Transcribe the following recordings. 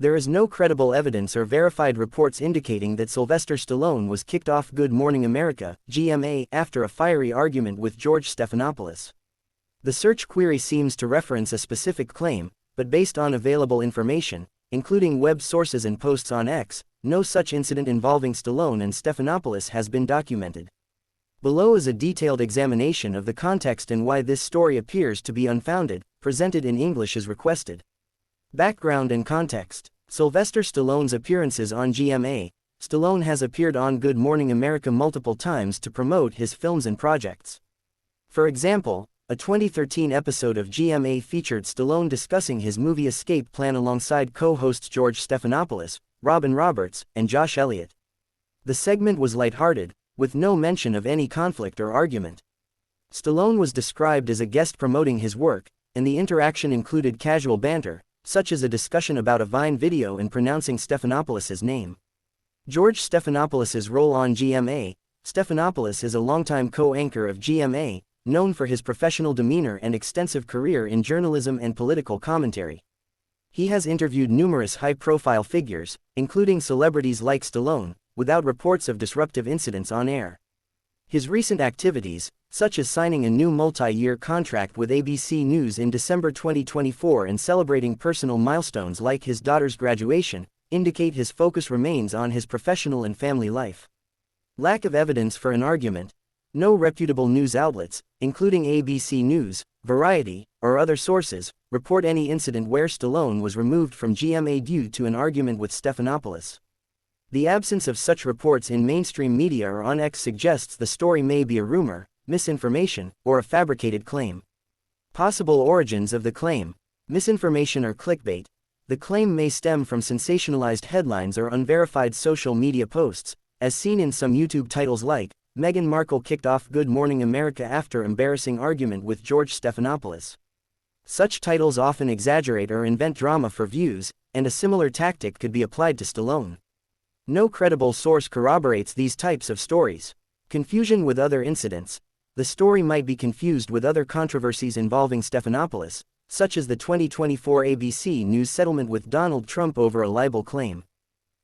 There is no credible evidence or verified reports indicating that Sylvester Stallone was kicked off Good Morning America, GMA, after a fiery argument with George Stephanopoulos. The search query seems to reference a specific claim, but based on available information, including web sources and posts on X, no such incident involving Stallone and Stephanopoulos has been documented. Below is a detailed examination of the context and why this story appears to be unfounded, presented in English as requested. Background and context. Sylvester Stallone's appearances on GMA. Stallone has appeared on Good Morning America multiple times to promote his films and projects. For example, a 2013 episode of GMA featured Stallone discussing his movie escape plan alongside co-hosts George Stephanopoulos, Robin Roberts, and Josh Elliott. The segment was lighthearted, with no mention of any conflict or argument. Stallone was described as a guest promoting his work, and the interaction included casual banter, such as a discussion about a Vine video and pronouncing Stephanopoulos' name. George Stephanopoulos' role on GMA. Stephanopoulos is a longtime co-anchor of GMA, known for his professional demeanor and extensive career in journalism and political commentary. He has interviewed numerous high-profile figures, including celebrities like Stallone, without reports of disruptive incidents on air. His recent activities, such as signing a new multi-year contract with ABC News in December 2024 and celebrating personal milestones like his daughter's graduation, indicate his focus remains on his professional and family life. Lack of evidence for an argument. No reputable news outlets, including ABC News, Variety, or other sources, report any incident where Stallone was removed from GMA due to an argument with Stephanopoulos. The absence of such reports in mainstream media or on X suggests the story may be a rumor, misinformation, or a fabricated claim. Possible origins of the claim. Misinformation or clickbait. The claim may stem from sensationalized headlines or unverified social media posts, as seen in some YouTube titles like, Meghan Markle kicked off Good Morning America after embarrassing argument with George Stephanopoulos. Such titles often exaggerate or invent drama for views, and a similar tactic could be applied to Stallone. No credible source corroborates these types of stories. Confusion with other incidents. The story might be confused with other controversies involving Stephanopoulos, such as the 2024 ABC News settlement with Donald Trump over a libel claim.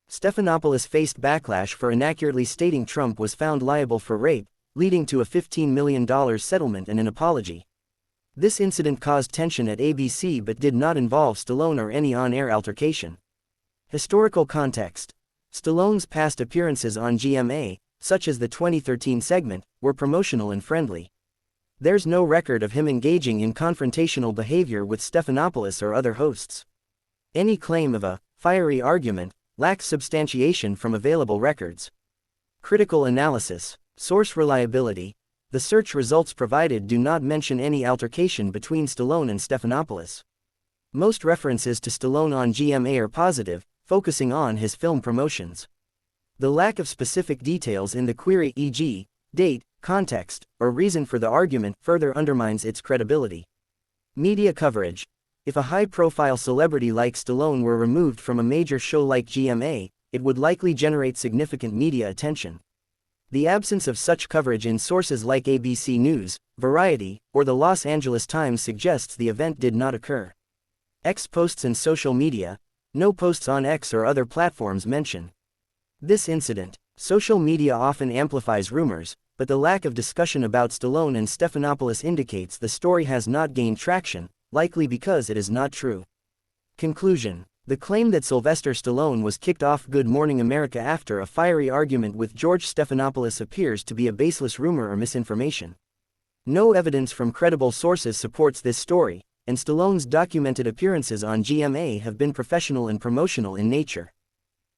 Stephanopoulos faced backlash for inaccurately stating Trump was found liable for rape, leading to a $15 million settlement and an apology. This incident caused tension at ABC but did not involve Stallone or any on-air altercation. Historical context. Stallone's past appearances on GMA, such as the 2013 segment, were promotional and friendly. There's no record of him engaging in confrontational behavior with Stephanopoulos or other hosts. Any claim of a fiery argument lacks substantiation from available records. Critical analysis. Source reliability. The search results provided do not mention any altercation between Stallone and Stephanopoulos. Most references to Stallone on GMA are positive, focusing on his film promotions. The lack of specific details in the query, e.g., date, context, or reason for the argument, further undermines its credibility. Media coverage. If a high-profile celebrity like Stallone were removed from a major show like GMA, it would likely generate significant media attention. The absence of such coverage in sources like ABC News, Variety, or the Los Angeles Times suggests the event did not occur. X posts and social media. No posts on X or other platforms mention this incident. Social media often amplifies rumors, but the lack of discussion about Stallone and Stephanopoulos indicates the story has not gained traction, likely because it is not true. Conclusion. The claim that Sylvester Stallone was kicked off Good Morning America after a fiery argument with George Stephanopoulos appears to be a baseless rumor or misinformation. No evidence from credible sources supports this story, and Stallone's documented appearances on GMA have been professional and promotional in nature.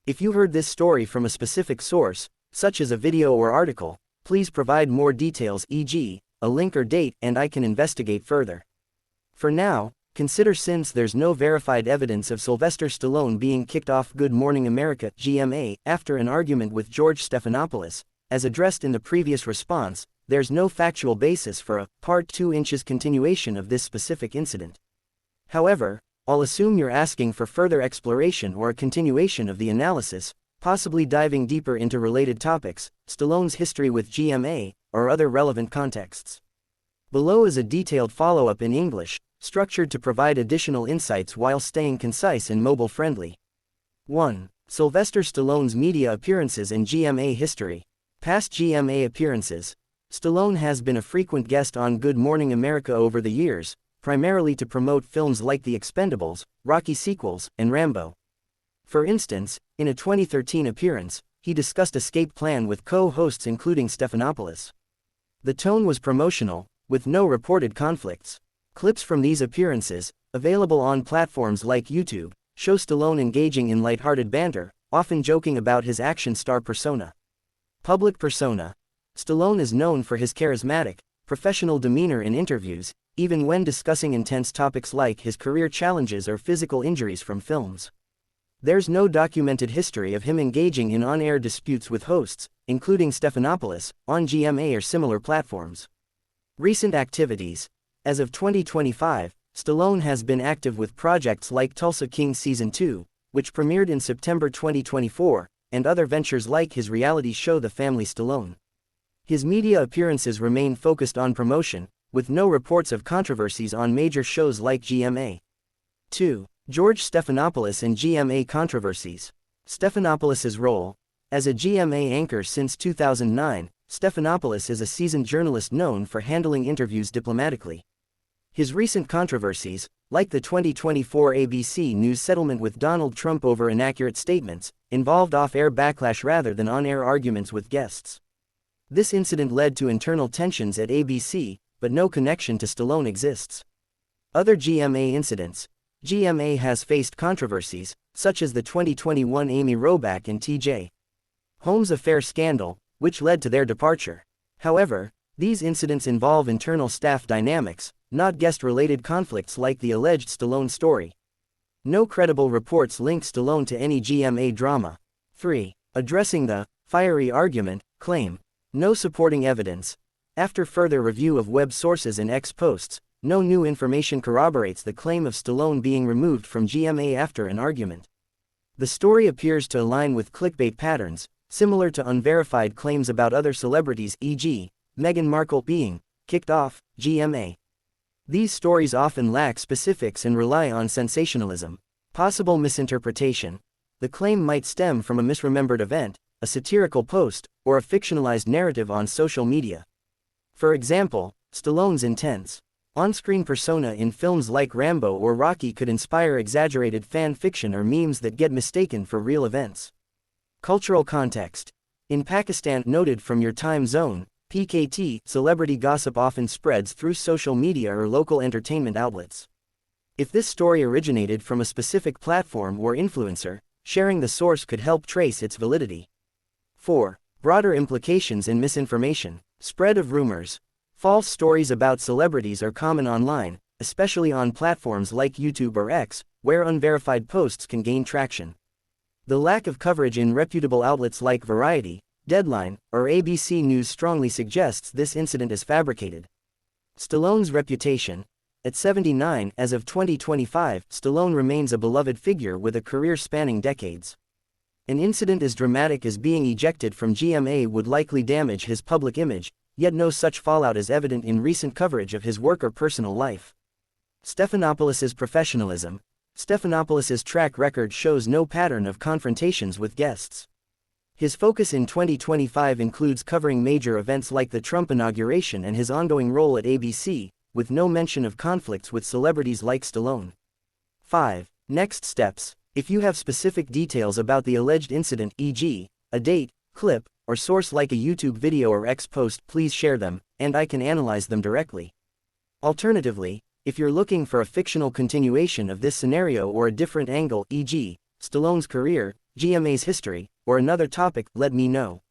If you heard this story from a specific source, such as a video or article, please provide more details, e.g., a link or date, and I can investigate further. For now, consider since there's no verified evidence of Sylvester Stallone being kicked off Good Morning America, GMA, after an argument with George Stephanopoulos, as addressed in the previous response, there's no factual basis for a Part 2 continuation of this specific incident. However, I'll assume you're asking for further exploration or a continuation of the analysis, possibly diving deeper into related topics, Stallone's history with GMA, or other relevant contexts. Below is a detailed follow-up in English, structured to provide additional insights while staying concise and mobile-friendly. 1. Sylvester Stallone's media appearances and GMA history. Past GMA appearances. Stallone has been a frequent guest on Good Morning America over the years, primarily to promote films like The Expendables, Rocky sequels, and Rambo. For instance, in a 2013 appearance, he discussed Escape Plan with co-hosts including Stephanopoulos. The tone was promotional, with no reported conflicts. Clips from these appearances, available on platforms like YouTube, show Stallone engaging in lighthearted banter, often joking about his action star persona. Public persona. Stallone is known for his charismatic, professional demeanor in interviews, even when discussing intense topics like his career challenges or physical injuries from films. There's no documented history of him engaging in on-air disputes with hosts, including Stephanopoulos, on GMA or similar platforms. Recent activities. As of 2025, Stallone has been active with projects like Tulsa King Season 2, which premiered in September 2024, and other ventures like his reality show The Family Stallone. His media appearances remain focused on promotion, with no reports of controversies on major shows like GMA. 2. George Stephanopoulos and GMA controversies. Stephanopoulos' role. As a GMA anchor since 2009, Stephanopoulos is a seasoned journalist known for handling interviews diplomatically. His recent controversies, like the 2024 ABC News settlement with Donald Trump over inaccurate statements, involved off-air backlash rather than on-air arguments with guests. This incident led to internal tensions at ABC, but no connection to Stallone exists. Other GMA incidents. GMA has faced controversies, such as the 2021 Amy Robach and T.J. Holmes affair scandal, which led to their departure. However, these incidents involve internal staff dynamics, not guest-related conflicts like the alleged Stallone story. No credible reports link Stallone to any GMA drama. 3. Addressing the fiery argument claim. No supporting evidence. After further review of web sources and X posts, no new information corroborates the claim of Stallone being removed from GMA after an argument. The story appears to align with clickbait patterns, similar to unverified claims about other celebrities, e.g., Meghan Markle being kicked off GMA. These stories often lack specifics and rely on sensationalism. Possible misinterpretation. The claim might stem from a misremembered event, a satirical post, or a fictionalized narrative on social media. For example, Stallone's intense on-screen persona in films like Rambo or Rocky could inspire exaggerated fan fiction or memes that get mistaken for real events. Cultural context. In Pakistan, noted from your time zone, PKT, celebrity gossip often spreads through social media or local entertainment outlets. If this story originated from a specific platform or influencer, sharing the source could help trace its validity. 4. Broader implications and misinformation. Spread of rumors. False stories about celebrities are common online, especially on platforms like YouTube or X, where unverified posts can gain traction. The lack of coverage in reputable outlets like Variety, Deadline, or ABC News strongly suggests this incident is fabricated. Stallone's reputation. At 79 as of 2025, Stallone remains a beloved figure with a career spanning decades. An incident as dramatic as being ejected from GMA would likely damage his public image, yet no such fallout is evident in recent coverage of his work or personal life. Stephanopoulos' professionalism. Stephanopoulos' track record shows no pattern of confrontations with guests. His focus in 2025 includes covering major events like the Trump inauguration and his ongoing role at ABC, with no mention of conflicts with celebrities like Stallone. 5. Next steps. If you have specific details about the alleged incident, e.g., a date, clip, or source like a YouTube video or X post, please share them, and I can analyze them directly. Alternatively, if you're looking for a fictional continuation of this scenario or a different angle, e.g., Stallone's career, GMA's history, or another topic, let me know.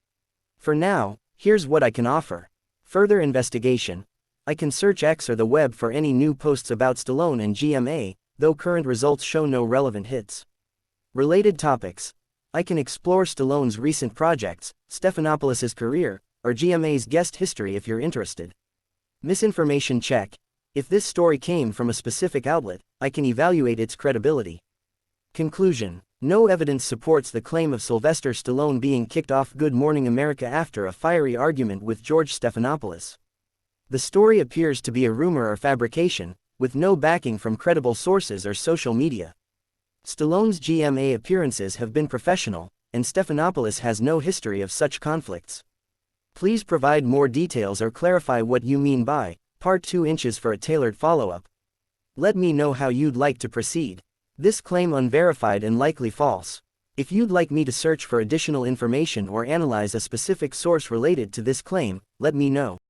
For now, here's what I can offer. Further investigation. I can search X or the web for any new posts about Stallone and GMA, though current results show no relevant hits. Related topics. I can explore Stallone's recent projects, Stephanopoulos' career, or GMA's guest history if you're interested. Misinformation check. If this story came from a specific outlet, I can evaluate its credibility. Conclusion. No evidence supports the claim of Sylvester Stallone being kicked off Good Morning America after a fiery argument with George Stephanopoulos. The story appears to be a rumor or fabrication, with no backing from credible sources or social media. Stallone's GMA appearances have been professional, and Stephanopoulos has no history of such conflicts. Please provide more details or clarify what you mean by Part 2 inches for a tailored follow-up. Let me know how you'd like to proceed. This claim unverified and likely false. If you'd like me to search for additional information or analyze a specific source related to this claim, let me know.